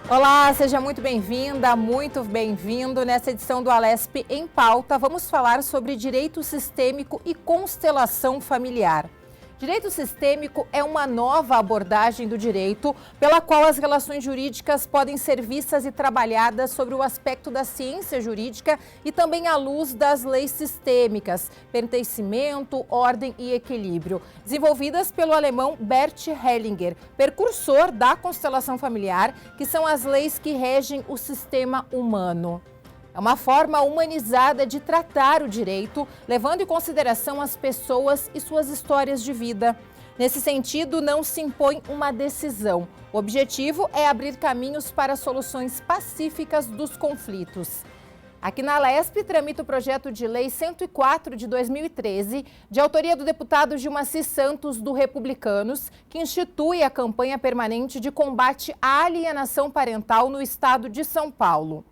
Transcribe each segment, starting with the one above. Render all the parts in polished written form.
Olá, seja muito bem-vinda, muito bem-vindo. Nessa edição do Alesp em Pauta, vamos falar sobre direito sistêmico e constelação familiar. Direito sistêmico é uma nova abordagem do direito pela qual as relações jurídicas podem ser vistas e trabalhadas sobre o aspecto da ciência jurídica e também à luz das leis sistêmicas, pertencimento, ordem e equilíbrio, desenvolvidas pelo alemão Bert Hellinger, precursor da constelação familiar, que são as leis que regem o sistema humano. É uma forma humanizada de tratar o direito, levando em consideração as pessoas e suas histórias de vida. Nesse sentido, não se impõe uma decisão. O objetivo é abrir caminhos para soluções pacíficas dos conflitos. Aqui na Alesp tramita o projeto de lei 104 de 2013, de autoria do deputado Gilmar Santos, do Republicanos, que institui a campanha permanente de combate à alienação parental no estado de São Paulo.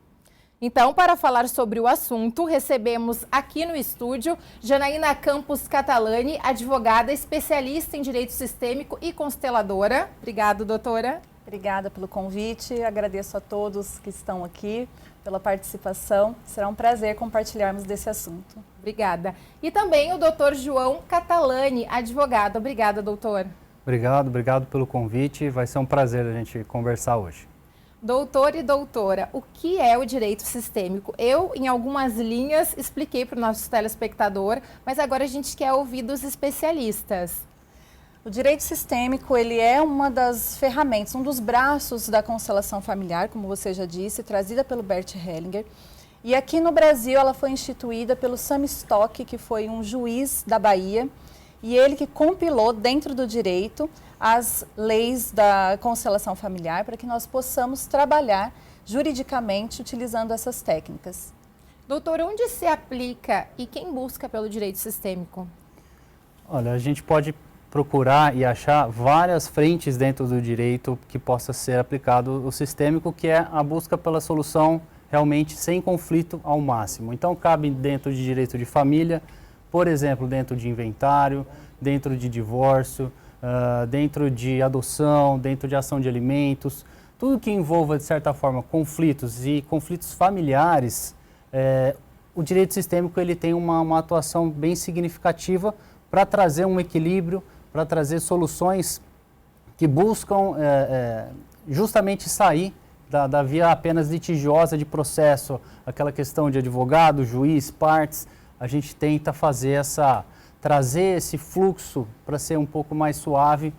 Então, para falar sobre o assunto, recebemos aqui no estúdio Janaína Campos Catalani, advogada especialista em direito sistêmico e consteladora. Obrigada, doutora. Obrigada pelo convite, agradeço a todos que estão aqui pela participação. Será um prazer compartilharmos desse assunto. Obrigada. E também o doutor João Catalani, advogado. Obrigada, doutor. Obrigado pelo convite. Vai ser um prazer a gente conversar hoje. Doutor e doutora, o que é o direito sistêmico? Eu, em algumas linhas, expliquei para o nosso telespectador, mas agora a gente quer ouvir dos especialistas. O direito sistêmico, ele é uma das ferramentas, um dos braços da constelação familiar, como você já disse, trazida pelo Bert Hellinger. E aqui no Brasil ela foi instituída pelo Sam Stock, que foi um juiz da Bahia, e ele que compilou dentro do direito as leis da constelação familiar para que nós possamos trabalhar juridicamente utilizando essas técnicas. Doutor, onde se aplica e quem busca pelo direito sistêmico? Olha, a gente pode procurar e achar várias frentes dentro do direito que possa ser aplicado o sistêmico, que é a busca pela solução realmente sem conflito ao máximo. Então, cabe dentro de direito de família, por exemplo, dentro de inventário, dentro de divórcio, dentro de adoção, dentro de ação de alimentos, tudo que envolva, de certa forma, conflitos e conflitos familiares, o direito sistêmico ele tem uma atuação bem significativa para trazer um equilíbrio, para trazer soluções que buscam justamente sair da via apenas litigiosa de processo, aquela questão de advogado, juiz, partes. A gente tenta trazer esse fluxo para ser um pouco mais suave,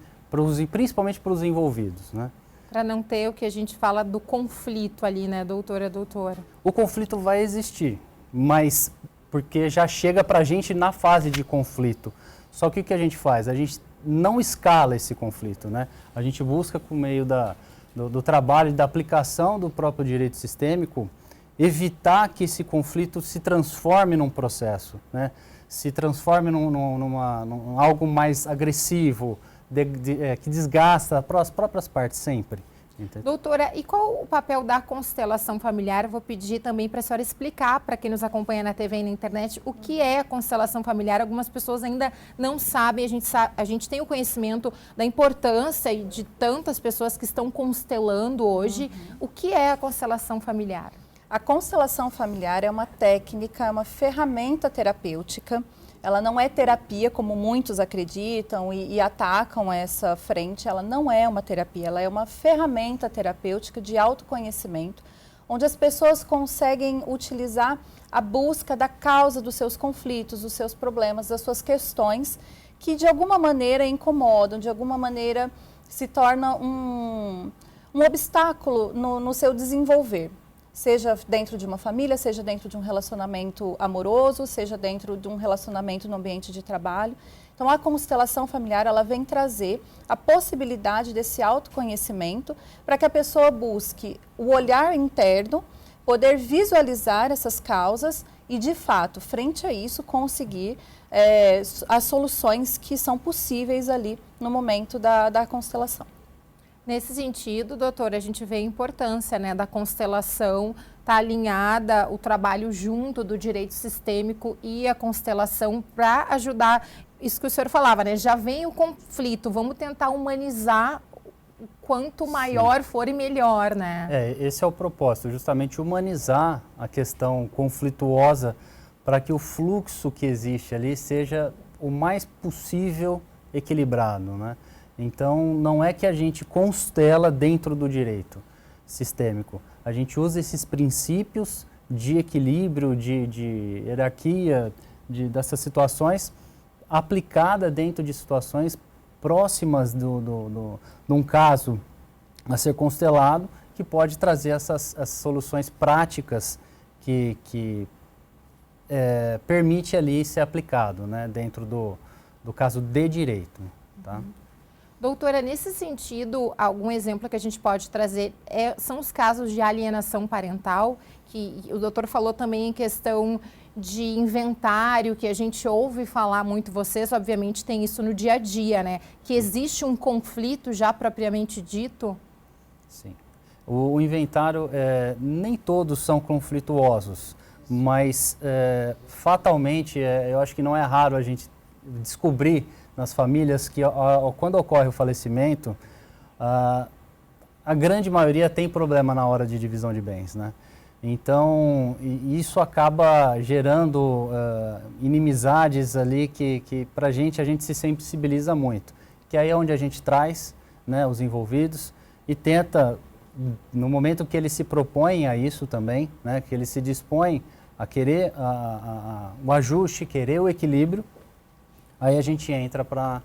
principalmente para os envolvidos, né? Para não ter o que a gente fala do conflito ali, né, doutora? O conflito vai existir, mas porque já chega para a gente na fase de conflito. Só que o que a gente faz? A gente não escala esse conflito, né? A gente busca, por meio do trabalho, da aplicação do próprio direito sistêmico, evitar que esse conflito se transforme num processo, né? Se transforme num algo mais agressivo, que desgasta as próprias partes sempre. Entendeu? Doutora, e qual o papel da constelação familiar? Eu vou pedir também para a senhora explicar para quem nos acompanha na TV e na internet o que é a constelação familiar. Algumas pessoas ainda não sabem, a gente tem o conhecimento da importância e de tantas pessoas que estão constelando hoje. O que é a constelação familiar? A constelação familiar é uma técnica, é uma ferramenta terapêutica. Ela não é terapia, como muitos acreditam e atacam essa frente. Ela não é uma terapia, ela é uma ferramenta terapêutica de autoconhecimento, onde as pessoas conseguem utilizar a busca da causa dos seus conflitos, dos seus problemas, das suas questões, que de alguma maneira incomodam, de alguma maneira se torna um obstáculo no seu desenvolver. Seja dentro de uma família, seja dentro de um relacionamento amoroso, seja dentro de um relacionamento no ambiente de trabalho. Então, a constelação familiar, ela vem trazer a possibilidade desse autoconhecimento para que a pessoa busque o olhar interno, poder visualizar essas causas e, de fato, frente a isso, conseguir as soluções que são possíveis ali no momento da constelação. Nesse sentido, doutora, a gente vê a importância, né, da constelação, tá alinhada o trabalho junto do direito sistêmico e a constelação para ajudar, isso que o senhor falava, né, já vem o conflito, vamos tentar humanizar quanto maior for e melhor, né? Esse é o propósito, justamente humanizar a questão conflituosa para que o fluxo que existe ali seja o mais possível equilibrado, né? Então, não é que a gente constela dentro do direito sistêmico. A gente usa esses princípios de equilíbrio, de hierarquia, dessas situações aplicada dentro de situações próximas de um caso a ser constelado, que pode trazer essas soluções práticas que permite ali ser aplicado, né, dentro do caso de direito. Tá? Doutora, nesse sentido, algum exemplo que a gente pode trazer são os casos de alienação parental, que o doutor falou também em questão de inventário, que a gente ouve falar muito, vocês obviamente têm isso no dia a dia, né? Que existe um conflito já propriamente dito? Sim. O inventário, nem todos são conflituosos, mas fatalmente, eu acho que não é raro a gente descobrir nas famílias que quando ocorre o falecimento, a grande maioria tem problema na hora de divisão de bens, né? Então, isso acaba gerando inimizades ali que para a gente se sensibiliza muito. Que aí é onde a gente traz, né, os envolvidos e tenta, no momento que eles se propõem a isso também, né, que eles se dispõem a querer o ajuste, querer o equilíbrio, aí a gente entra para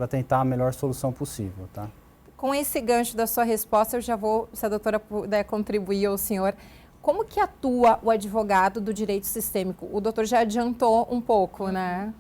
tentar a melhor solução possível, tá? Com esse gancho da sua resposta, eu já vou, se a doutora puder contribuir ao senhor, como que atua o advogado do direito sistêmico? O doutor já adiantou um pouco, né?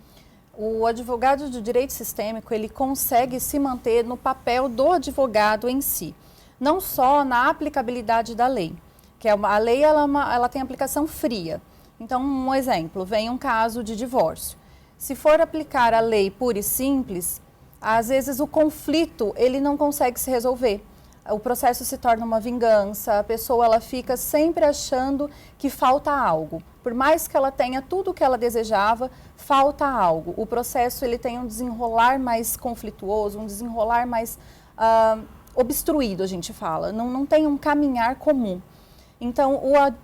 O advogado do direito sistêmico, ele consegue se manter no papel do advogado em si, não só na aplicabilidade da lei, que a lei ela tem aplicação fria. Então, um exemplo, vem um caso de divórcio. Se for aplicar a lei pura e simples, às vezes o conflito ele não consegue se resolver. O processo se torna uma vingança, a pessoa ela fica sempre achando que falta algo. Por mais que ela tenha tudo o que ela desejava, falta algo. O processo ele tem um desenrolar mais conflituoso, um desenrolar mais obstruído, a gente fala. Não tem um caminhar comum. Então,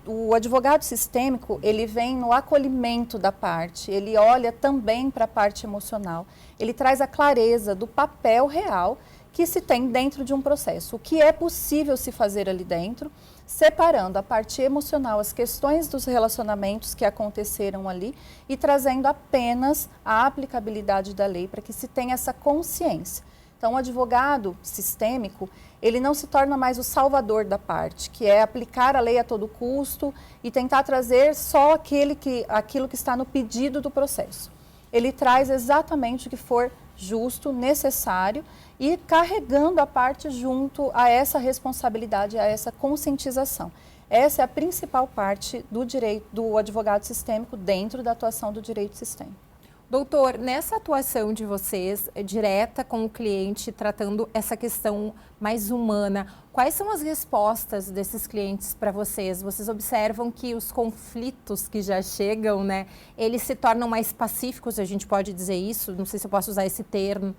o advogado sistêmico, ele vem no acolhimento da parte, ele olha também para a parte emocional, ele traz a clareza do papel real que se tem dentro de um processo, o que é possível se fazer ali dentro, separando a parte emocional, as questões dos relacionamentos que aconteceram ali e trazendo apenas a aplicabilidade da lei para que se tenha essa consciência. Então, o advogado sistêmico, ele não se torna mais o salvador da parte, que é aplicar a lei a todo custo e tentar trazer só aquilo que está no pedido do processo. Ele traz exatamente o que for justo, necessário e carregando a parte junto a essa responsabilidade, a essa conscientização. Essa é a principal parte do direito do advogado sistêmico dentro da atuação do direito sistêmico. Doutor, nessa atuação de vocês, direta com o cliente, tratando essa questão mais humana, quais são as respostas desses clientes para vocês? Vocês observam que os conflitos que já chegam, né, eles se tornam mais pacíficos, a gente pode dizer isso? Não sei se eu posso usar esse termo.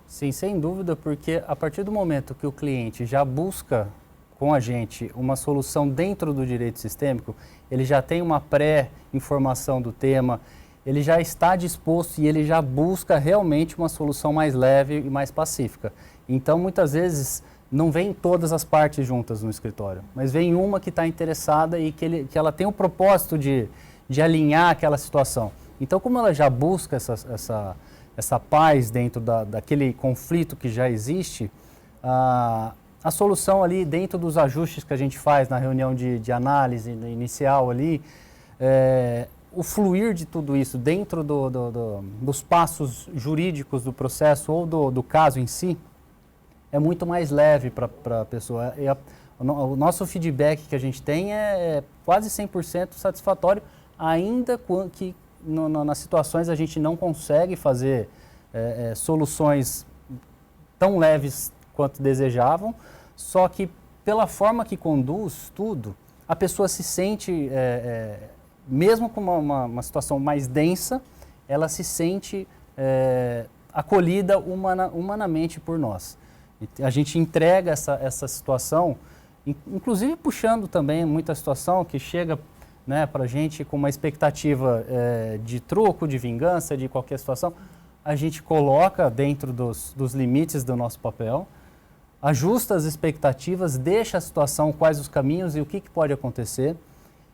Sim, sem dúvida, porque a partir do momento que o cliente já busca com a gente uma solução dentro do direito sistêmico, ele já tem uma pré-informação do tema, ele já está disposto e ele já busca realmente uma solução mais leve e mais pacífica. Então, muitas vezes, não vem todas as partes juntas no escritório, mas vem uma que está interessada e que ela tem o propósito de alinhar aquela situação. Então, como ela já busca essa paz dentro daquele conflito que já existe, a solução ali dentro dos ajustes que a gente faz na reunião de análise inicial ali, o fluir de tudo isso dentro dos passos jurídicos do processo ou do caso em si é muito mais leve para a pessoa. O nosso feedback que a gente tem é quase 100% satisfatório, ainda que nas situações a gente não consegue fazer soluções tão leves quanto desejavam, só que pela forma que conduz tudo, a pessoa se sente... mesmo com uma situação mais densa, ela se sente acolhida humanamente por nós. A gente entrega essa situação, inclusive puxando também muita situação que chega, né, para a gente com uma expectativa de troco, de vingança, de qualquer situação. A gente coloca dentro dos limites do nosso papel, ajusta as expectativas, deixa a situação, quais os caminhos e o que pode acontecer.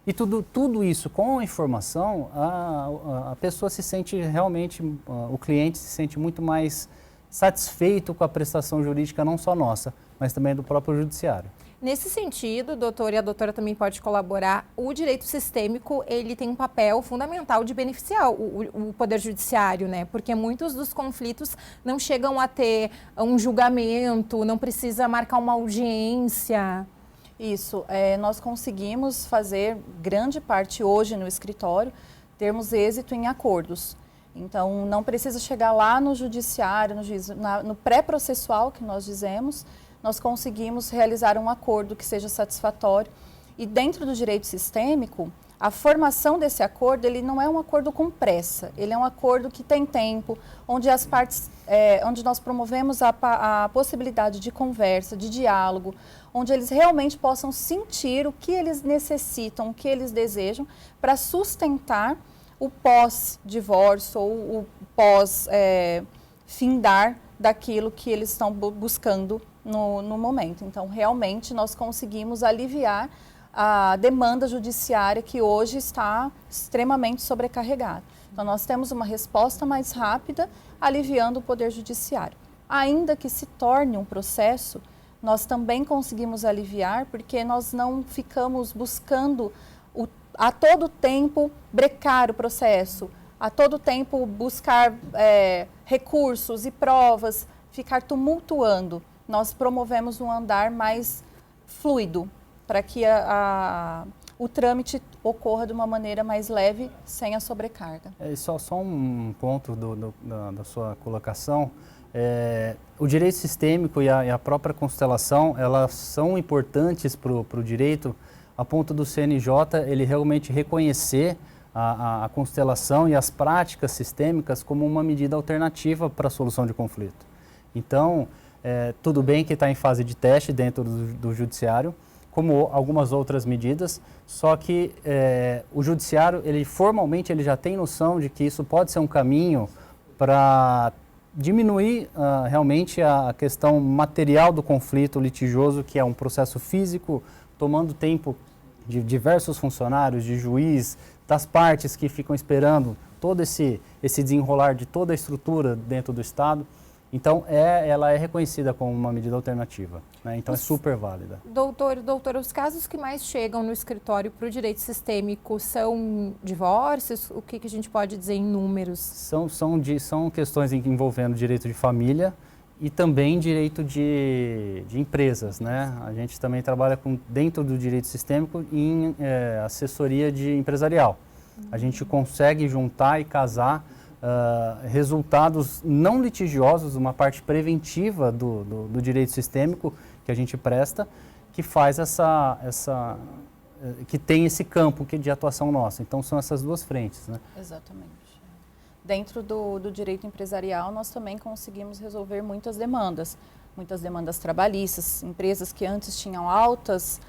E tudo isso com a informação, a pessoa se sente realmente, o cliente se sente muito mais satisfeito com a prestação jurídica, não só nossa, mas também do próprio judiciário. Nesse sentido, doutor, e a doutora também pode colaborar, o direito sistêmico, ele tem um papel fundamental de beneficiar o Poder Judiciário, né? Porque muitos dos conflitos não chegam a ter um julgamento, não precisa marcar uma audiência. Isso, nós conseguimos fazer grande parte hoje no escritório, termos êxito em acordos. Então, não precisa chegar lá no judiciário, no pré-processual que nós dizemos, nós conseguimos realizar um acordo que seja satisfatório. E dentro do direito sistêmico, a formação desse acordo, ele não é um acordo com pressa, ele é um acordo que tem tempo, onde as partes, onde nós promovemos a possibilidade de conversa, de diálogo, onde eles realmente possam sentir o que eles necessitam, o que eles desejam, para sustentar o pós-divórcio ou o pós-findar daquilo que eles estão buscando no momento. Então, realmente, nós conseguimos aliviar a demanda judiciária que hoje está extremamente sobrecarregada. Então, nós temos uma resposta mais rápida, aliviando o Poder Judiciário. Ainda que se torne um processo, nós também conseguimos aliviar, porque nós não ficamos buscando a todo tempo brecar o processo, a todo tempo buscar recursos e provas, ficar tumultuando. Nós promovemos um andar mais fluido, para que o trâmite ocorra de uma maneira mais leve, sem a sobrecarga. Só um ponto da sua colocação. O direito sistêmico e a própria constelação, elas são importantes para o direito, a ponto do CNJ ele realmente reconhecer a constelação e as práticas sistêmicas como uma medida alternativa para a solução de conflito. Então, tudo bem que está em fase de teste dentro do judiciário, como algumas outras medidas, só que o judiciário, formalmente, ele já tem noção de que isso pode ser um caminho para diminuir realmente a questão material do conflito litigioso, que é um processo físico, tomando tempo de diversos funcionários, de juiz, das partes que ficam esperando todo esse desenrolar de toda a estrutura dentro do Estado. Então, ela é reconhecida como uma medida alternativa, né? Então é super válida. Doutor, os casos que mais chegam no escritório para o direito sistêmico são divórcios? O que a gente pode dizer em números? São questões envolvendo direito de família e também direito de empresas, né? A gente também trabalha dentro do direito sistêmico em assessoria de empresarial. A gente consegue juntar e casar resultados não litigiosos, uma parte preventiva do direito sistêmico que a gente presta, que faz que tem esse campo de atuação nossa. Então, são essas duas frentes, né? Exatamente. Dentro do direito empresarial, nós também conseguimos resolver muitas demandas trabalhistas, empresas que antes tinham altas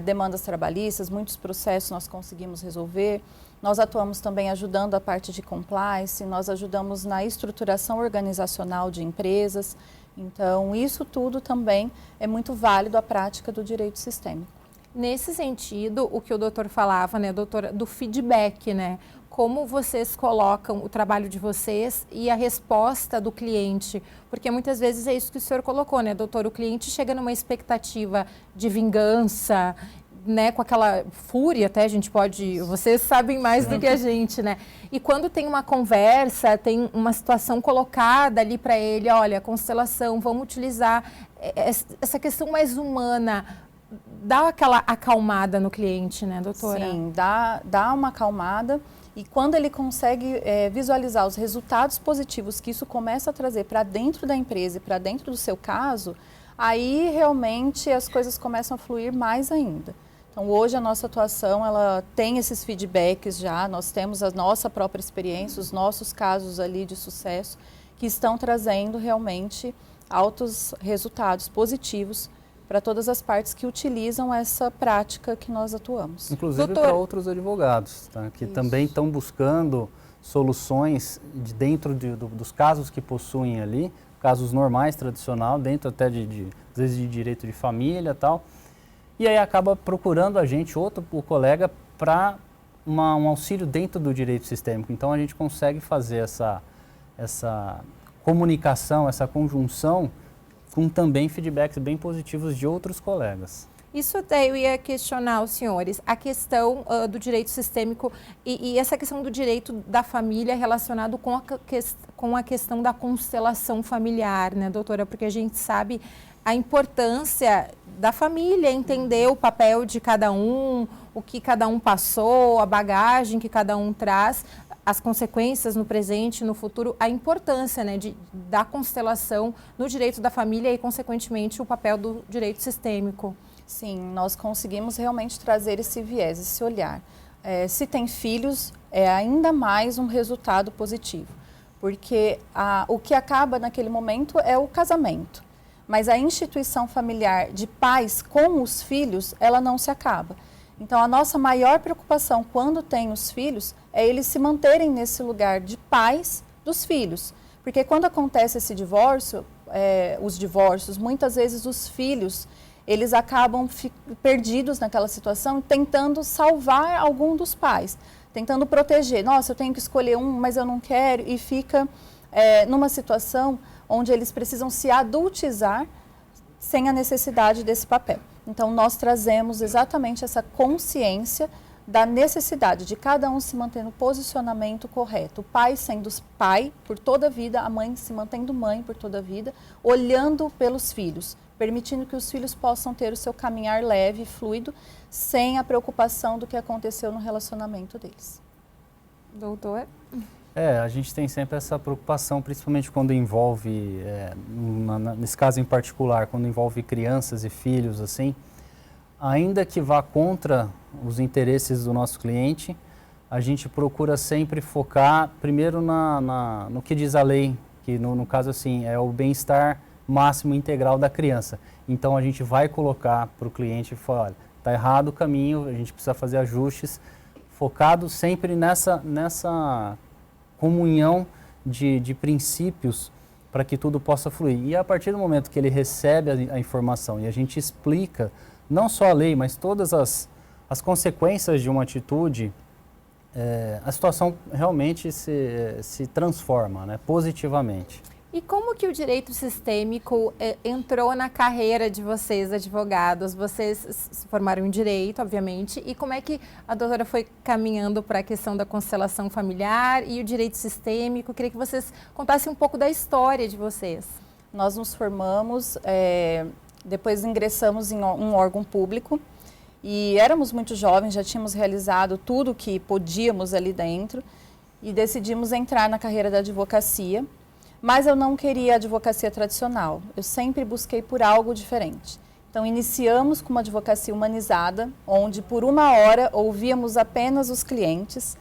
demandas trabalhistas, muitos processos nós conseguimos resolver. Nós atuamos também ajudando a parte de compliance, nós ajudamos na estruturação organizacional de empresas. Então, isso tudo também é muito válido à prática do direito sistêmico. Nesse sentido, o que o doutor falava, né, doutora, do feedback, né? Como vocês colocam o trabalho de vocês e a resposta do cliente? Porque muitas vezes é isso que o senhor colocou, né, doutor? O cliente chega numa expectativa de vingança, né, com aquela fúria, até a gente pode, vocês sabem mais do que a gente, né? E quando tem uma conversa, tem uma situação colocada ali para ele, olha, constelação, vamos utilizar essa questão mais humana, dá aquela acalmada no cliente, né, doutora? Sim, dá uma acalmada. E quando ele consegue visualizar os resultados positivos que isso começa a trazer para dentro da empresa e para dentro do seu caso, aí realmente as coisas começam a fluir mais ainda. Então, hoje a nossa atuação, ela tem esses feedbacks já, nós temos a nossa própria experiência, os nossos casos ali de sucesso, que estão trazendo realmente altos resultados positivos para todas as partes que utilizam essa prática que nós atuamos. Inclusive para outros advogados, tá? Que também estão buscando soluções dentro dos casos que possuem ali, casos normais, tradicional, dentro até às vezes de direito de família e tal. E aí acaba procurando a gente, o colega, para um auxílio dentro do direito sistêmico. Então a gente consegue fazer essa comunicação, essa conjunção com também feedbacks bem positivos de outros colegas. Isso até eu ia questionar os senhores, a questão do direito sistêmico e essa questão do direito da família relacionado com a questão da constelação familiar, né, doutora? Porque a gente sabe a importância da família, entender o papel de cada um, o que cada um passou, a bagagem que cada um traz, as consequências no presente e no futuro, a importância, né, da constelação no direito da família e, consequentemente, o papel do direito sistêmico. Sim, nós conseguimos realmente trazer esse viés, esse olhar. Se tem filhos, é ainda mais um resultado positivo, porque o que acaba naquele momento é o casamento, mas a instituição familiar de pais com os filhos, ela não se acaba. Então, a nossa maior preocupação quando tem os filhos é eles se manterem nesse lugar de pais dos filhos, porque quando acontece esse divórcio, os divórcios, muitas vezes os filhos, eles acabam perdidos naquela situação, tentando salvar algum dos pais, tentando proteger. Nossa, eu tenho que escolher um, mas eu não quero, e fica numa situação onde eles precisam se adultizar sem a necessidade desse papel. Então, nós trazemos exatamente essa consciência da necessidade de cada um se manter no posicionamento correto. O pai sendo pai por toda a vida, a mãe se mantendo mãe por toda a vida, olhando pelos filhos, permitindo que os filhos possam ter o seu caminhar leve e fluido, sem a preocupação do que aconteceu no relacionamento deles. Doutor? A gente tem sempre essa preocupação, principalmente quando envolve, nesse caso em particular, quando envolve crianças e filhos, assim, ainda que vá contra os interesses do nosso cliente, a gente procura sempre focar primeiro no que diz a lei, que no caso assim, é o bem-estar máximo integral da criança. Então a gente vai colocar para o cliente e falar, olha, está errado o caminho, a gente precisa fazer ajustes, focado sempre nessa comunhão de princípios para que tudo possa fluir. E a partir do momento que ele recebe a informação e a gente explica, não só a lei, mas todas as consequências de uma atitude, a situação realmente se transforma, né, positivamente. E como que o direito sistêmico entrou na carreira de vocês, advogados? Vocês se formaram em direito, obviamente, e como é que a doutora foi caminhando para a questão da constelação familiar e o direito sistêmico? Eu queria que vocês contassem um pouco da história de vocês. Nós nos formamos, depois ingressamos em um órgão público e éramos muito jovens, já tínhamos realizado tudo o que podíamos ali dentro e decidimos entrar na carreira da advocacia. Mas eu não queria a advocacia tradicional, eu sempre busquei por algo diferente. Então, iniciamos com uma advocacia humanizada, onde por 1 hora ouvíamos apenas os clientes,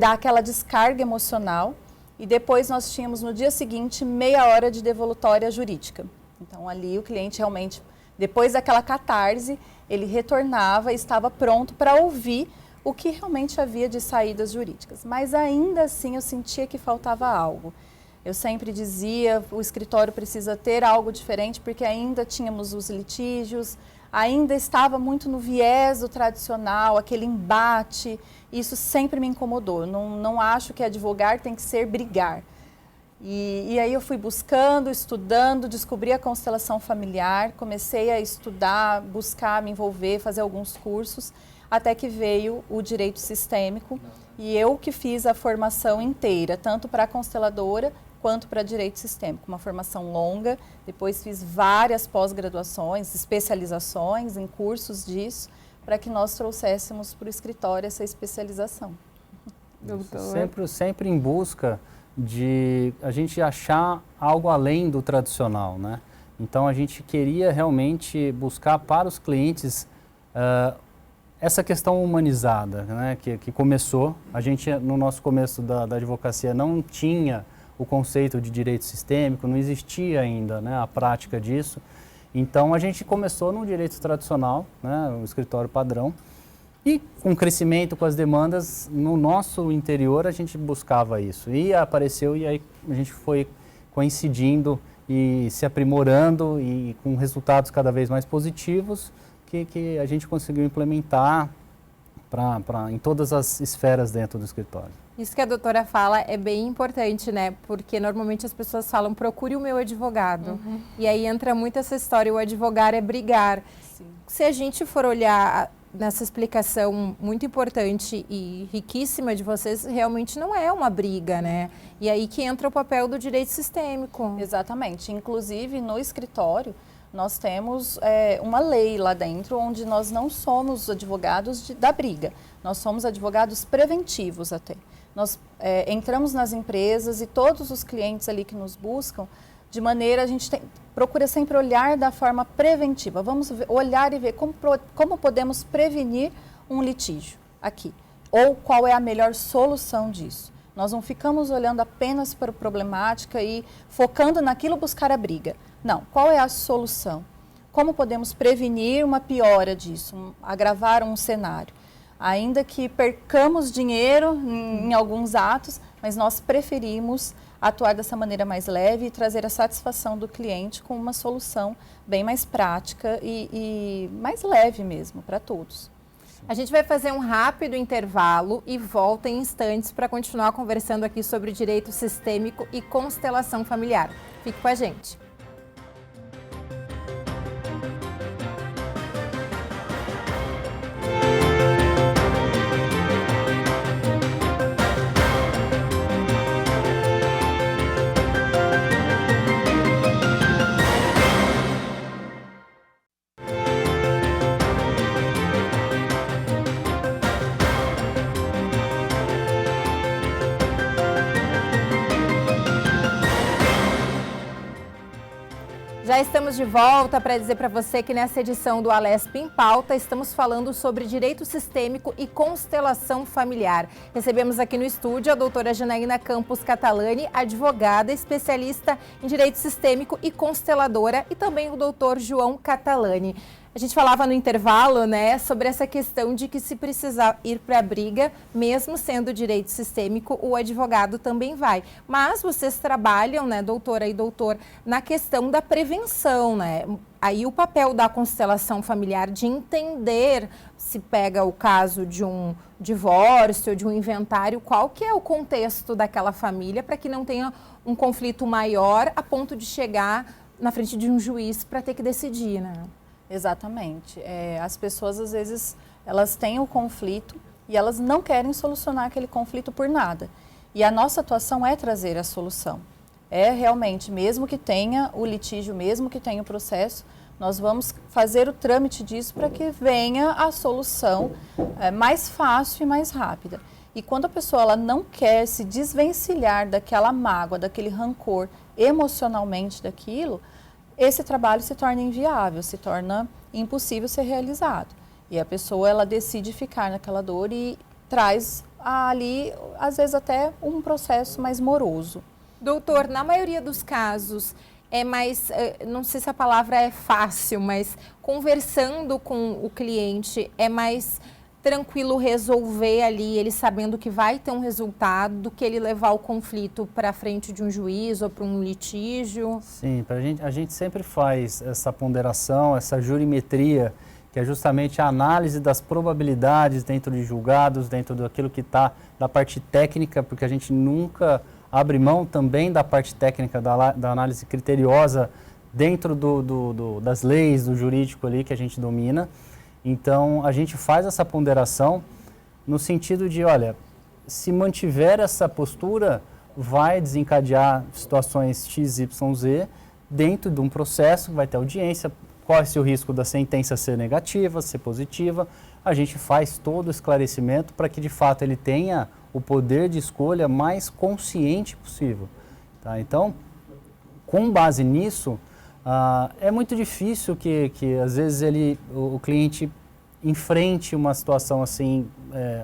dar aquela descarga emocional, e depois nós tínhamos no dia seguinte meia hora de devolutória jurídica. Então, ali o cliente realmente, depois daquela catarse, ele retornava e estava pronto para ouvir o que realmente havia de saídas jurídicas. Mas ainda assim eu sentia que faltava algo. Eu sempre dizia, o escritório precisa ter algo diferente, porque ainda tínhamos os litígios, ainda estava muito no viés do tradicional, aquele embate, isso sempre me incomodou. Não acho que advogar tem que ser brigar. E aí eu fui buscando, estudando, descobri a constelação familiar, comecei a estudar, buscar, me envolver, fazer alguns cursos, até que veio o direito sistêmico, e eu que fiz a formação inteira, tanto para a consteladora, quanto para direito sistêmico, uma formação longa, depois fiz várias pós-graduações, especializações em cursos disso, para que nós trouxéssemos para o escritório essa especialização. Sempre em busca de a gente achar algo além do tradicional, né? Então a gente queria realmente buscar para os clientes essa questão humanizada, né? Que começou, a gente no nosso começo da advocacia não tinha o conceito de direito sistêmico, não existia ainda, né, a prática disso. Então a gente começou no direito tradicional, né, o escritório padrão, e com o crescimento, com as demandas, no nosso interior a gente buscava isso. E apareceu e aí a gente foi coincidindo e se aprimorando e com resultados cada vez mais positivos que a gente conseguiu implementar em todas as esferas dentro do escritório. Isso que a doutora fala é bem importante, né? Porque normalmente as pessoas falam, procure o meu advogado. E aí entra muito essa história, o advogar é brigar. Sim. Se a gente for olhar nessa explicação muito importante e riquíssima de vocês, realmente não é uma briga, né? E aí que entra o papel do direito sistêmico. Exatamente. Inclusive, no escritório, nós temos uma lei lá dentro, onde nós não somos advogados da briga. Nós somos advogados preventivos até. Nós entramos nas empresas e todos os clientes ali que nos buscam, de maneira, a gente procura sempre olhar da forma preventiva. Vamos olhar e ver como podemos prevenir um litígio aqui. Ou qual é a melhor solução disso. Nós não ficamos olhando apenas para a problemática e focando naquilo buscar a briga. Não, qual é a solução? Como podemos prevenir uma piora disso, agravar um cenário? Ainda que percamos dinheiro em alguns atos, mas nós preferimos atuar dessa maneira mais leve e trazer a satisfação do cliente com uma solução bem mais prática e mais leve mesmo para todos. A gente vai fazer um rápido intervalo e volta em instantes para continuar conversando aqui sobre direito sistêmico e constelação familiar. Fique com a gente. Já estamos de volta para dizer para você que nessa edição do Alesp em Pauta estamos falando sobre direito sistêmico e constelação familiar. Recebemos aqui no estúdio a doutora Janaína Campos Catalani, advogada, especialista em direito sistêmico e consteladora, e também o doutor João Catalani. A gente falava no intervalo, né, sobre essa questão de que se precisar ir para a briga, mesmo sendo direito sistêmico, o advogado também vai. Mas vocês trabalham, né, doutora e doutor, na questão da prevenção, né? Aí o papel da constelação familiar de entender, se pega o caso de um divórcio, de um inventário, qual que é o contexto daquela família para que não tenha um conflito maior a ponto de chegar na frente de um juiz para ter que decidir, né? Exatamente. As pessoas, às vezes, elas têm o conflito e elas não querem solucionar aquele conflito por nada. E a nossa atuação é trazer a solução. É realmente, mesmo que tenha o litígio, mesmo que tenha o processo, nós vamos fazer o trâmite disso para que venha a solução mais fácil e mais rápida. E quando a pessoa ela não quer se desvencilhar daquela mágoa, daquele rancor emocionalmente daquilo, esse trabalho se torna inviável, se torna impossível ser realizado. E a pessoa, ela decide ficar naquela dor e traz ali, às vezes, até um processo mais moroso. Doutor, na maioria dos casos, é mais, não sei se a palavra é fácil, mas conversando com o cliente, é mais tranquilo resolver ali, ele sabendo que vai ter um resultado, do que ele levar o conflito para frente de um juiz ou para um litígio? Sim, a gente sempre faz essa ponderação, essa jurimetria, que é justamente a análise das probabilidades dentro de julgados, dentro daquilo que está da parte técnica, porque a gente nunca abre mão também da parte técnica, da análise criteriosa dentro das leis, do jurídico ali que a gente domina. Então, a gente faz essa ponderação no sentido de, olha, se mantiver essa postura, vai desencadear situações X, Y, Z dentro de um processo, vai ter audiência, corre-se o risco da sentença ser negativa, ser positiva. A gente faz todo o esclarecimento para que, de fato, ele tenha o poder de escolha mais consciente possível. Tá? Então, com base nisso, é muito difícil que às vezes o cliente enfrente uma situação assim,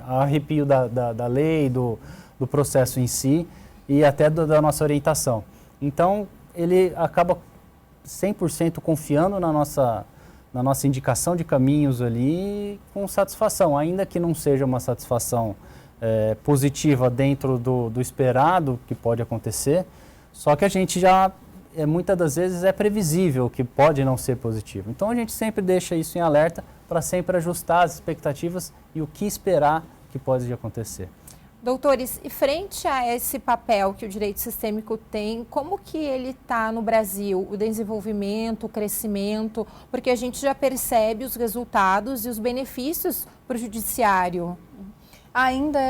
a arrepio da lei, do processo em si, e até da nossa orientação. Então, ele acaba 100% confiando na nossa indicação de caminhos ali com satisfação, ainda que não seja uma satisfação positiva dentro do esperado que pode acontecer, só que a gente já, muitas das vezes, é previsível que pode não ser positivo. Então a gente sempre deixa isso em alerta para sempre ajustar as expectativas e o que esperar que pode acontecer. Doutores, e frente a esse papel que o direito sistêmico tem, como que ele está no Brasil? O desenvolvimento, o crescimento, porque a gente já percebe os resultados e os benefícios para o judiciário. Ainda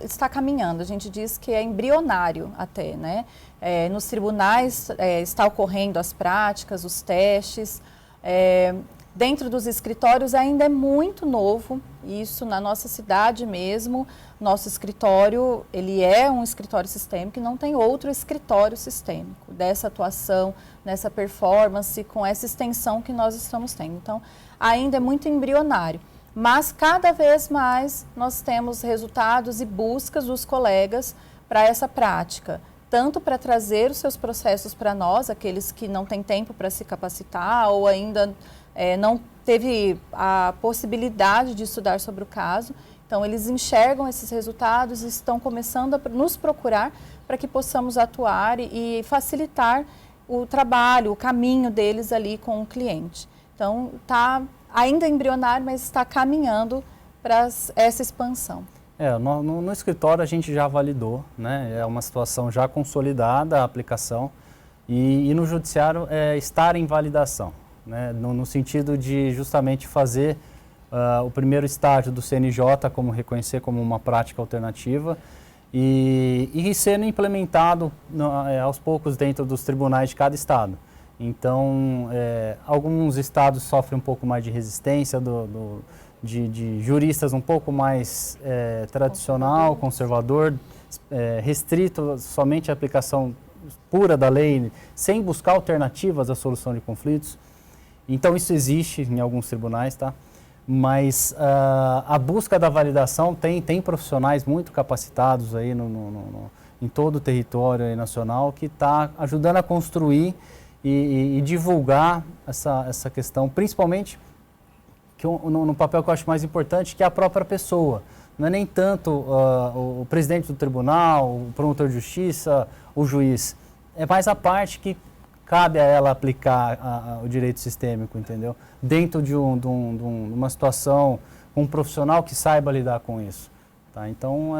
está caminhando, a gente diz que é embrionário até, né? Nos tribunais está ocorrendo as práticas, os testes, dentro dos escritórios ainda é muito novo, isso na nossa cidade mesmo, nosso escritório, ele é um escritório sistêmico e não tem outro escritório sistêmico dessa atuação, nessa performance, com essa extensão que nós estamos tendo. Então, ainda é muito embrionário. Mas cada vez mais nós temos resultados e buscas dos colegas para essa prática, tanto para trazer os seus processos para nós, aqueles que não têm tempo para se capacitar ou ainda não teve a possibilidade de estudar sobre o caso. Então, eles enxergam esses resultados e estão começando a nos procurar para que possamos atuar e facilitar o trabalho, o caminho deles ali com o cliente. Então, está ainda embrionário, mas está caminhando para essa expansão. No escritório a gente já validou, né? É uma situação já consolidada a aplicação e no judiciário estar em validação, né? No sentido de justamente fazer o primeiro estágio do CNJ, como reconhecer como uma prática alternativa e sendo implementado aos poucos dentro dos tribunais de cada estado. Então, alguns estados sofrem um pouco mais de resistência de juristas um pouco mais tradicional, conservador, restrito somente à aplicação pura da lei, sem buscar alternativas à solução de conflitos. Então, isso existe em alguns tribunais, tá? Mas a busca da validação tem profissionais muito capacitados aí em todo o território nacional que está ajudando a construir e divulgar essa questão, principalmente no papel que eu acho mais importante, que é a própria pessoa. Não é nem tanto o presidente do tribunal, o promotor de justiça, o juiz. É mais a parte que cabe a ela aplicar o direito sistêmico, entendeu? Dentro de uma situação, com um profissional que saiba lidar com isso. Tá? Então,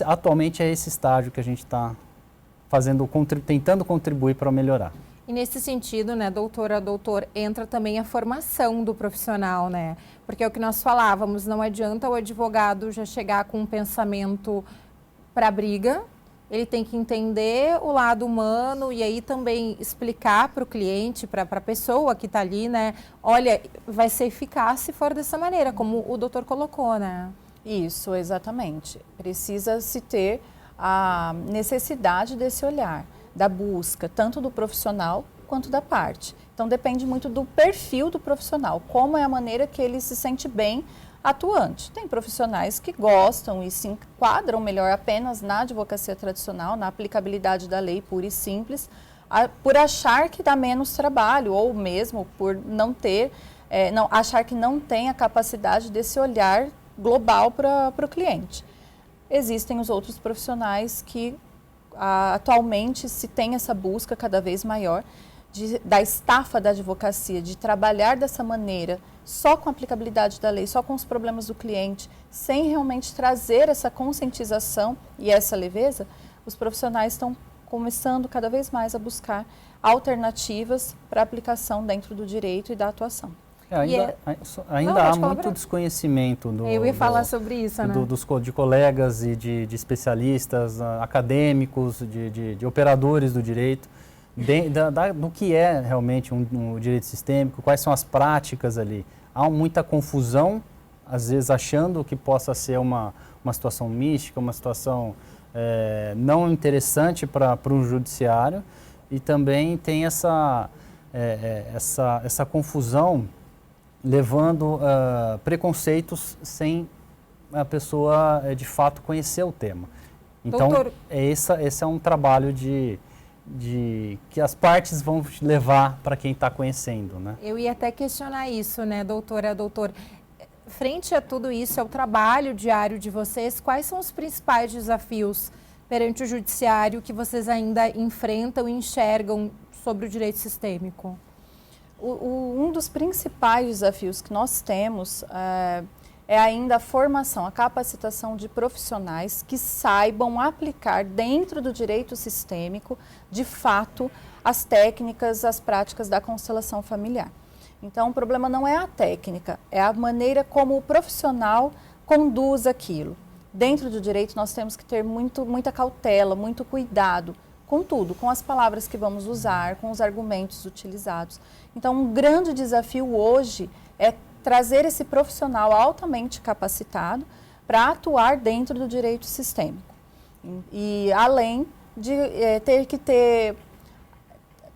atualmente é esse estágio que a gente está tentando contribuir para melhorar. E nesse sentido, né, doutor, entra também a formação do profissional, né? Porque é o que nós falávamos, não adianta o advogado já chegar com um pensamento para a briga, ele tem que entender o lado humano e aí também explicar para o cliente, para a pessoa que está ali, né? Olha, vai ser eficaz se for dessa maneira, como o doutor colocou, né? Isso, exatamente. Precisa-se ter a necessidade desse olhar, da busca, tanto do profissional quanto da parte. Então, depende muito do perfil do profissional, como é a maneira que ele se sente bem atuante. Tem profissionais que gostam e se enquadram melhor apenas na advocacia tradicional, na aplicabilidade da lei pura e simples, por achar que dá menos trabalho ou mesmo por não ter, achar que não tem a capacidade desse olhar global para o cliente. Existem os outros profissionais que atualmente se tem essa busca cada vez maior da estafa da advocacia, de trabalhar dessa maneira, só com a aplicabilidade da lei, só com os problemas do cliente, sem realmente trazer essa conscientização e essa leveza. Os profissionais estão começando cada vez mais a buscar alternativas para aplicação dentro do direito e da atuação. Ainda há muito desconhecimento eu ia falar sobre isso, né? de colegas e de especialistas, acadêmicos, de operadores do direito, do que é realmente um direito sistêmico, quais são as práticas ali. Há muita confusão, às vezes achando que possa ser uma situação mística, uma situação não interessante para um judiciário, e também tem essa confusão levando preconceitos sem a pessoa de fato conhecer o tema. Então, Doutor... esse é um trabalho que as partes vão levar para quem está conhecendo, né? Eu ia até questionar isso, né, doutora? Doutor, frente a tudo isso, é o trabalho diário de vocês, quais são os principais desafios perante o judiciário que vocês ainda enfrentam e enxergam sobre o direito sistêmico? Um dos principais desafios que nós temos é ainda a formação, a capacitação de profissionais que saibam aplicar dentro do direito sistêmico, de fato, as técnicas, as práticas da constelação familiar. Então, o problema não é a técnica, é a maneira como o profissional conduz aquilo. Dentro do direito, nós temos que ter muita cautela, muito cuidado com tudo, com as palavras que vamos usar, com os argumentos utilizados. Então, um grande desafio hoje é trazer esse profissional altamente capacitado para atuar dentro do direito sistêmico. E além de ter que ter,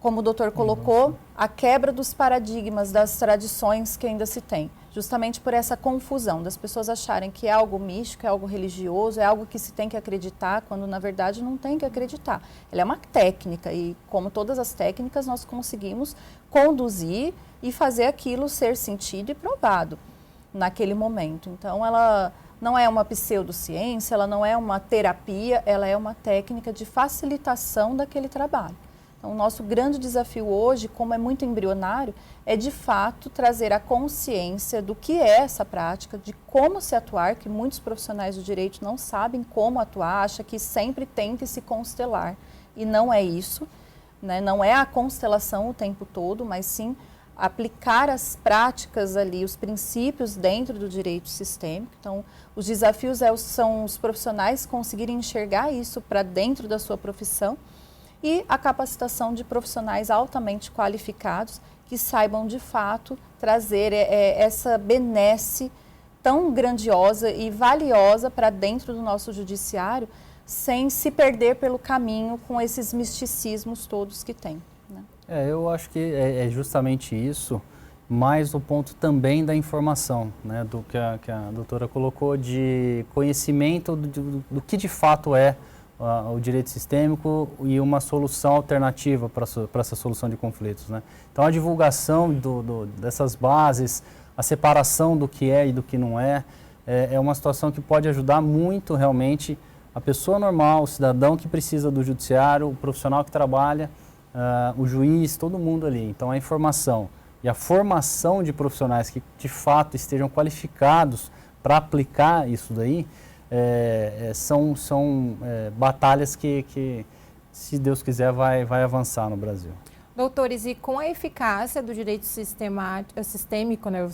como o doutor colocou, a quebra dos paradigmas, das tradições que ainda se tem, justamente por essa confusão das pessoas acharem que é algo místico, é algo religioso, é algo que se tem que acreditar, quando na verdade não tem que acreditar. Ela é uma técnica e, como todas as técnicas, nós conseguimos conduzir e fazer aquilo ser sentido e provado naquele momento. Então, ela não é uma pseudociência, ela não é uma terapia, ela é uma técnica de facilitação daquele trabalho. Então, o nosso grande desafio hoje, como é muito embrionário, é de fato trazer a consciência do que é essa prática, de como se atuar, que muitos profissionais do direito não sabem como atuar, acham que sempre tem que se constelar. E não é isso, né? Não é a constelação o tempo todo, mas sim aplicar as práticas ali, os princípios dentro do direito sistêmico. Então, os desafios são os profissionais conseguirem enxergar isso para dentro da sua profissão e a capacitação de profissionais altamente qualificados que saibam, de fato, trazer essa benesse tão grandiosa e valiosa para dentro do nosso judiciário, sem se perder pelo caminho com esses misticismos todos que tem. Eu acho que é justamente isso, mas o ponto também da informação, né, do que a doutora colocou, de conhecimento do que de fato é o direito sistêmico e uma solução alternativa para essa solução de conflitos, né? Então, a divulgação dessas bases, a separação do que é e do que não é uma situação que pode ajudar muito realmente a pessoa normal, o cidadão que precisa do judiciário, o profissional que trabalha, o juiz, todo mundo ali. Então, a informação e a formação de profissionais que, de fato, estejam qualificados para aplicar isso daí, são batalhas que, se Deus quiser, vai avançar no Brasil. Doutores, e com a eficácia do direito sistêmico, né,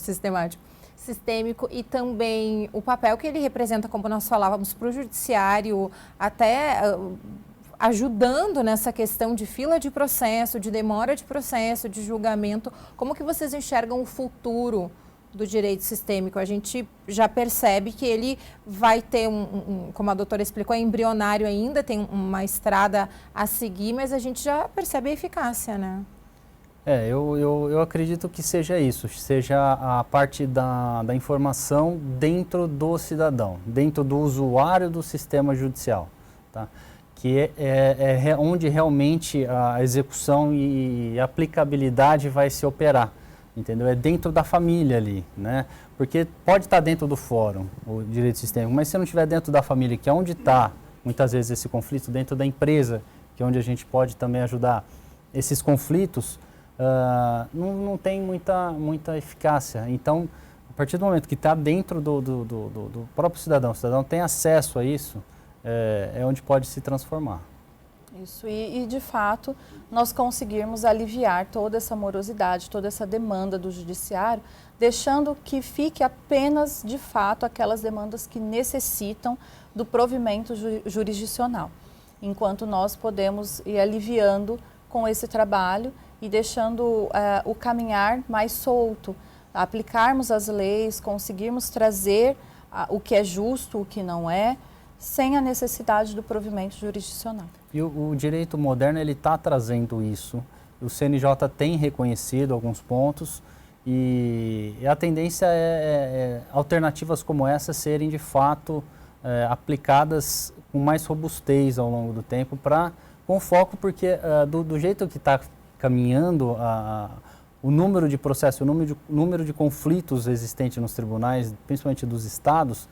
sistêmico e também o papel que ele representa, como nós falávamos, para o judiciário, até ajudando nessa questão de fila de processo, de demora de processo, de julgamento, como que vocês enxergam o futuro do direito sistêmico? A gente já percebe que ele vai ter como a doutora explicou, é embrionário ainda, tem uma estrada a seguir, mas a gente já percebe a eficácia, né? Eu acredito que seja isso, seja a parte da informação dentro do cidadão, dentro do usuário do sistema judicial, tá? Que é onde realmente a execução e a aplicabilidade vai se operar, entendeu? É dentro da família ali, né? Porque pode estar dentro do fórum, o direito sistêmico, mas se não estiver dentro da família, que é onde está, muitas vezes, esse conflito, dentro da empresa, que é onde a gente pode também ajudar, esses conflitos, não tem muita eficácia. Então, a partir do momento que está dentro do próprio cidadão, o cidadão tem acesso a isso, é onde pode se transformar. Isso, e de fato, nós conseguirmos aliviar toda essa morosidade, toda essa demanda do judiciário, deixando que fique apenas, de fato, aquelas demandas que necessitam do provimento jurisdicional, enquanto nós podemos ir aliviando com esse trabalho e deixando o caminhar mais solto, aplicarmos as leis, conseguirmos trazer o que é justo, o que não é, sem a necessidade do provimento jurisdicional. E o direito moderno, ele está trazendo isso. O CNJ tem reconhecido alguns pontos e a tendência é alternativas como essa serem, de fato, aplicadas com mais robustez ao longo do tempo, com foco, porque do jeito que está caminhando o número de processos, o número de conflitos existentes nos tribunais, principalmente dos estados,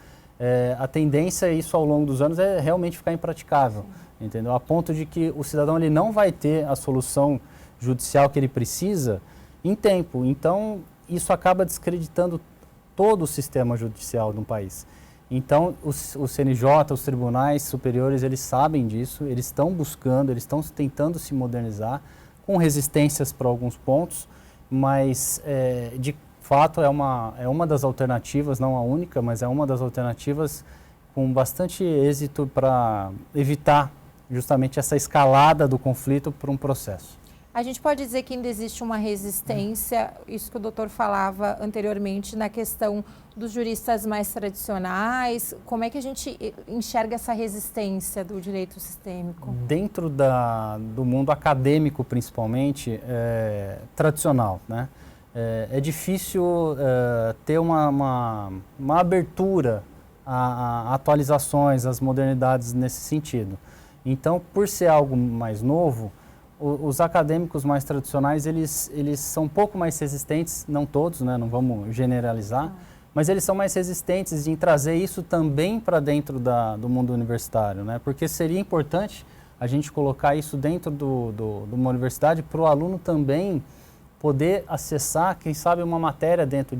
a tendência, isso ao longo dos anos, é realmente ficar impraticável, entendeu? A ponto de que o cidadão ele não vai ter a solução judicial que ele precisa em tempo. Então, isso acaba descreditando todo o sistema judicial de um país. Então, o CNJ, os tribunais superiores, eles sabem disso, eles estão buscando, eles estão tentando se modernizar, com resistências para alguns pontos, mas, de fato, é uma das alternativas, não a única, mas é uma das alternativas com bastante êxito para evitar justamente essa escalada do conflito para um processo. A gente pode dizer que ainda existe uma resistência, isso que o doutor falava anteriormente, na questão dos juristas mais tradicionais. Como é que a gente enxerga essa resistência do direito sistêmico? Dentro do mundo acadêmico, principalmente, tradicional, né? É difícil ter uma abertura a atualizações, às modernidades nesse sentido. Então, por ser algo mais novo, os acadêmicos mais tradicionais, eles são um pouco mais resistentes, não todos, né, não vamos generalizar, mas eles são mais resistentes em trazer isso também para dentro do mundo universitário, né, porque seria importante a gente colocar isso dentro de uma universidade para o aluno também poder acessar, quem sabe, uma matéria dentro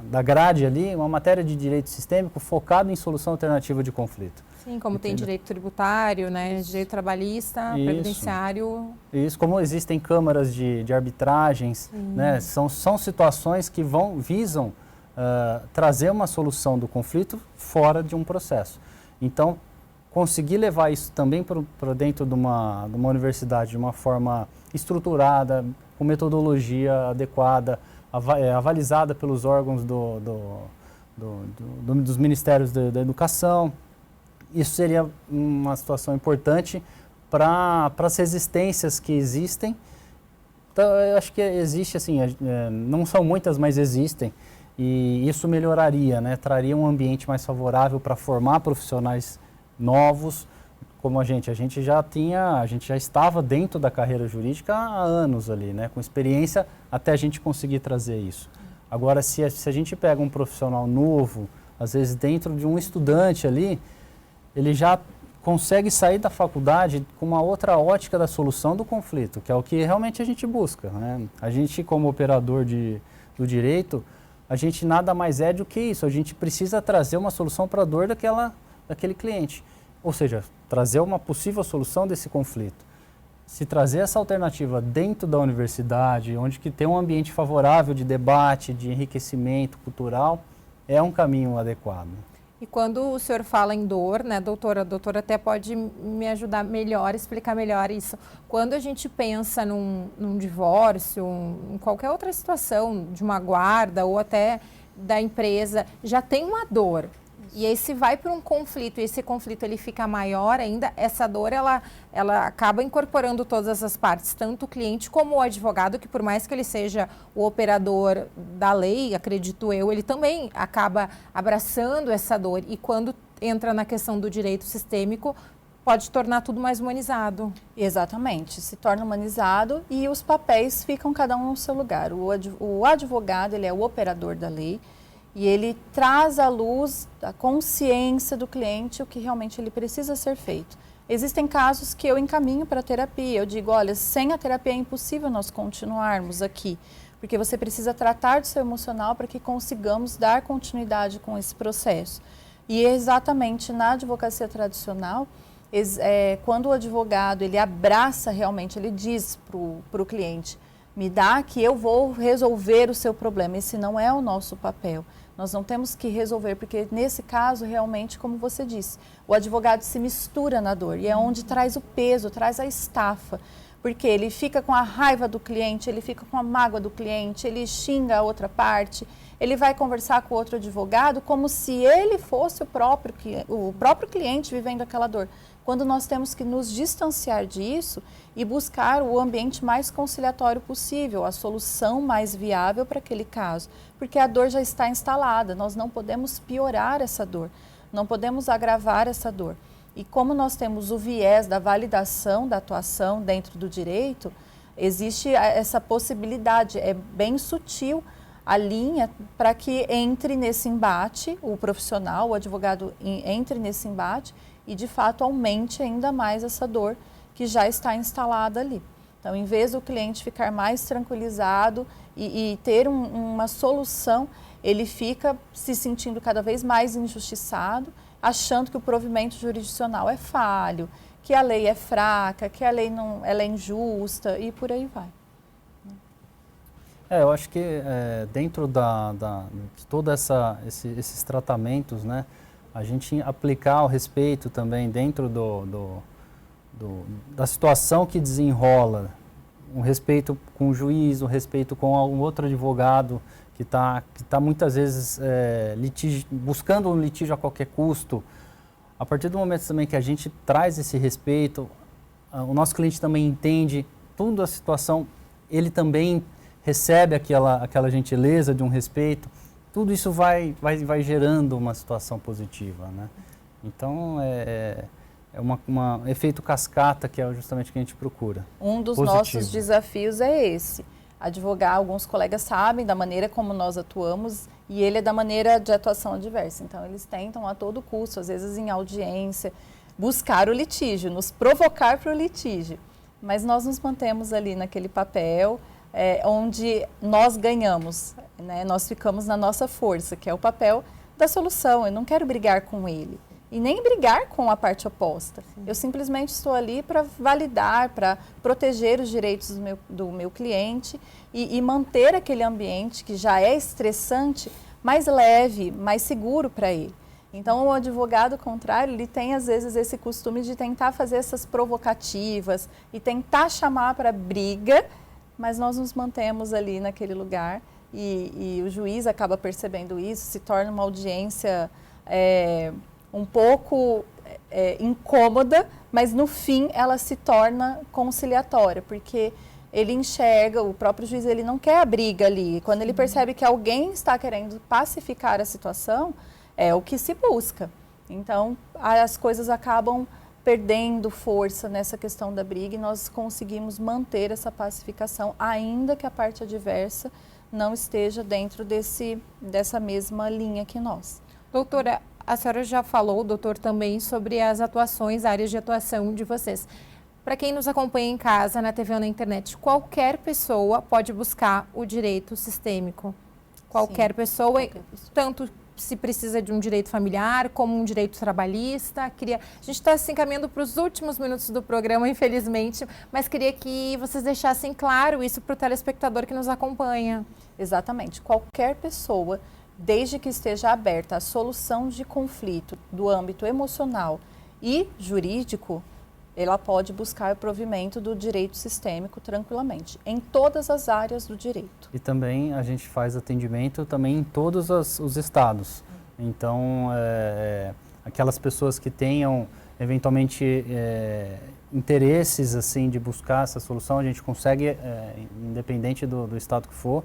da grade ali, uma matéria de direito sistêmico focado em solução alternativa de conflito. Sim, como tem direito tributário, né, direito trabalhista, previdenciário. Isso, como existem câmaras de arbitragens, né, são situações que visam trazer uma solução do conflito fora de um processo. Então, conseguir levar isso também para dentro de uma universidade de uma forma estruturada, com metodologia adequada, avalizada pelos órgãos dos Ministérios da Educação. Isso seria uma situação importante para as resistências que existem. Então, eu acho que existe, assim, não são muitas, mas existem. E isso melhoraria, né? Traria um ambiente mais favorável para formar profissionais novos, como a gente já estava dentro da carreira jurídica há anos ali, né? Com experiência até a gente conseguir trazer isso. Agora, se a gente pega um profissional novo, às vezes dentro de um estudante ali, ele já consegue sair da faculdade com uma outra ótica da solução do conflito, que é o que realmente a gente busca, né? A gente, como operador do direito, a gente nada mais é do que isso. A gente precisa trazer uma solução para a dor daquele cliente. Ou seja, trazer uma possível solução desse conflito. Se trazer essa alternativa dentro da universidade, onde que tem um ambiente favorável de debate, de enriquecimento cultural, é um caminho adequado. E quando o senhor fala em dor, né, doutora? A doutora até pode me ajudar melhor, explicar melhor isso. Quando a gente pensa num divórcio, em qualquer outra situação, de uma guarda ou até da empresa, já tem uma dor. E aí se vai para um conflito e esse conflito ele fica maior ainda, essa dor ela acaba incorporando todas as partes, tanto o cliente como o advogado, que por mais que ele seja o operador da lei, acredito eu, ele também acaba abraçando essa dor. E quando entra na questão do direito sistêmico, pode tornar tudo mais humanizado. Exatamente, se torna humanizado e os papéis ficam cada um no seu lugar. O advogado, ele é o operador da lei, e ele traz à luz a consciência do cliente o que realmente ele precisa ser feito. Existem casos que eu encaminho para a terapia, eu digo, olha, sem a terapia é impossível nós continuarmos aqui, porque você precisa tratar do seu emocional para que consigamos dar continuidade com esse processo. E exatamente na advocacia tradicional, quando o advogado ele abraça realmente, ele diz para o cliente, me dá que eu vou resolver o seu problema, esse não é o nosso papel. Nós não temos que resolver, porque nesse caso, realmente, como você disse, o advogado se mistura na dor e é onde traz o peso, traz a estafa, porque ele fica com a raiva do cliente, ele fica com a mágoa do cliente, ele xinga a outra parte, ele vai conversar com o outro advogado como se ele fosse o próprio cliente vivendo aquela dor. quando nós temos que nos distanciar disso e buscar o ambiente mais conciliatório possível, a solução mais viável para aquele caso, porque a dor já está instalada, nós não podemos piorar essa dor, não podemos agravar essa dor. E como nós temos o viés da validação da atuação dentro do direito, existe essa possibilidade, é bem sutil a linha para que entre nesse embate, o profissional, o advogado entre nesse embate e de fato aumente ainda mais essa dor que já está instalada ali. Então, em vez do cliente ficar mais tranquilizado e ter uma solução, ele fica se sentindo cada vez mais injustiçado, achando que o provimento jurisdicional é falho, que a lei é fraca, que a lei ela é injusta e por aí vai. Eu acho que dentro de todos esses tratamentos, né, a gente aplicar o respeito também dentro da situação que desenrola, um respeito com o juiz, um respeito com algum outro advogado que tá muitas vezes buscando um litígio a qualquer custo. A partir do momento também que a gente traz esse respeito, o nosso cliente também entende toda a situação, ele também recebe aquela gentileza de um respeito, tudo isso vai gerando uma situação positiva, né? Então, é um efeito cascata que é justamente o que a gente procura. Um dos positivo. Nossos desafios é esse, advogar, alguns colegas sabem da maneira como nós atuamos e ele é da maneira de atuação adversa. Então, eles tentam a todo custo, às vezes em audiência, buscar o litígio, nos provocar para o litígio. Mas nós nos mantemos ali naquele papel onde nós ganhamos, né? Nós ficamos na nossa força, que é o papel da solução. Eu não quero brigar com ele e nem brigar com a parte oposta. Sim. Eu simplesmente estou ali para validar, para proteger os direitos do meu cliente e manter aquele ambiente que já é estressante mais leve, mais seguro para ele. Então, o advogado contrário, ele tem às vezes esse costume de tentar fazer essas provocativas e tentar chamar para briga, mas nós nos mantemos ali naquele lugar e o juiz acaba percebendo isso, se torna uma audiência um pouco incômoda, mas no fim ela se torna conciliatória, porque ele enxerga, o próprio juiz, ele não quer a briga ali. Quando ele percebe que alguém está querendo pacificar a situação, é o que se busca. Então, as coisas acabam perdendo força nessa questão da briga e nós conseguimos manter essa pacificação, ainda que a parte adversa não esteja dentro dessa mesma linha que nós. Doutora, a senhora já falou, o doutor também, sobre as atuações, áreas de atuação de vocês. Para quem nos acompanha em casa, na TV ou na internet, qualquer pessoa pode buscar o direito sistêmico. Qualquer pessoa, tanto se precisa de um direito familiar, como um direito trabalhista. A gente está se encaminhando para os últimos minutos do programa, infelizmente, mas queria que vocês deixassem claro isso para o telespectador que nos acompanha. Exatamente. Qualquer pessoa, desde que esteja aberta à solução de conflito do âmbito emocional e jurídico, ela pode buscar o provimento do direito sistêmico tranquilamente, em todas as áreas do direito. E também a gente faz atendimento também em todos os estados. Então, aquelas pessoas que tenham, eventualmente, interesses assim, de buscar essa solução, a gente consegue, independente do estado que for,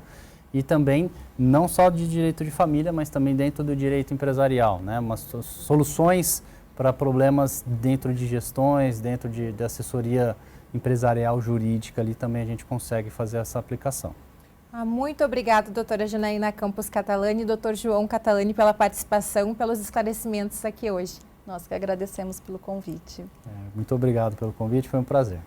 e também não só de direito de família, mas também dentro do direito empresarial, né? Umas soluções para problemas dentro de gestões, dentro de assessoria empresarial jurídica, ali também a gente consegue fazer essa aplicação. Muito obrigada, doutora Janaína Campos Catalani e doutor João Catalani pela participação, pelos esclarecimentos aqui hoje. Nós que agradecemos pelo convite. Muito obrigado pelo convite, foi um prazer.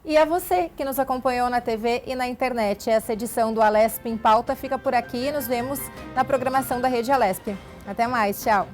E a você que nos acompanhou na TV e na internet. Essa edição do Alesp em Pauta fica por aqui e nos vemos na programação da Rede Alesp. Até mais, tchau!